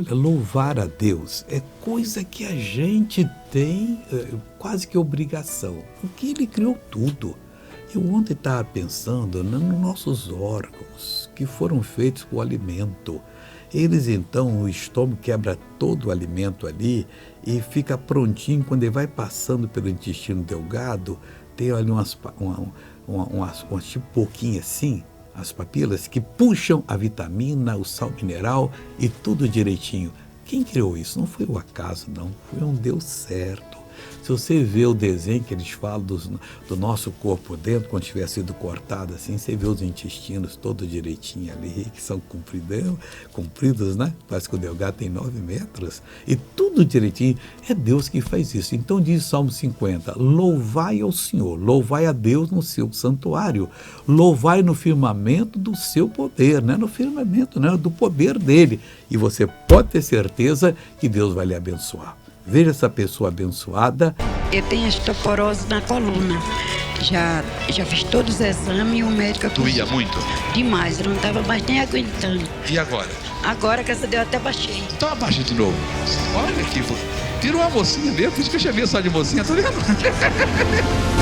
Olha, louvar a Deus é coisa que a gente tem quase que obrigação, porque Ele criou tudo. Eu ontem estava pensando nos nossos órgãos que foram feitos com o alimento. Eles então, o estômago quebra todo o alimento ali e fica prontinho quando ele vai passando pelo intestino delgado, tem ali umas tipo pouquinho assim, as papilas que puxam a vitamina, o sal mineral e tudo direitinho. Quem criou isso? Não foi o acaso, não. Foi um Deus certo. Se você vê o desenho que eles falam do nosso corpo dentro, quando tiver sido cortado assim, você vê os intestinos todos direitinho ali, que são compridos, né? Parece que o delgado tem 9 metros. E tudo direitinho. É Deus que faz isso. Então diz Salmo 50, louvai ao Senhor, louvai a Deus no seu santuário, louvai no firmamento do seu poder, não é no firmamento, não é do poder dele. E você pode ter certeza que Deus vai lhe abençoar. Veja essa pessoa abençoada. Eu tenho osteoporose na coluna. Já fiz todos os exames e o médico... Doía muito? Demais, eu não estava mais nem aguentando. E agora? Agora, graças a Deus, eu até baixei. Então abaixa de novo. Olha aqui, tirou uma mocinha mesmo, por isso que eu chamei só de mocinha, tá vendo?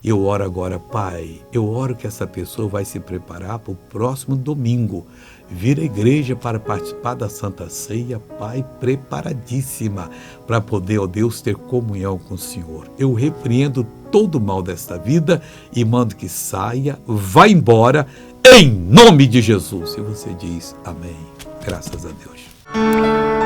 Eu oro agora, Pai, eu oro que essa pessoa vai se preparar para o próximo domingo, vir à igreja para participar da Santa Ceia, Pai, preparadíssima para poder, ó Deus, ter comunhão com o Senhor. Eu repreendo todo o mal desta vida e mando que saia, vá embora, em nome de Jesus. E você diz amém. Graças a Deus.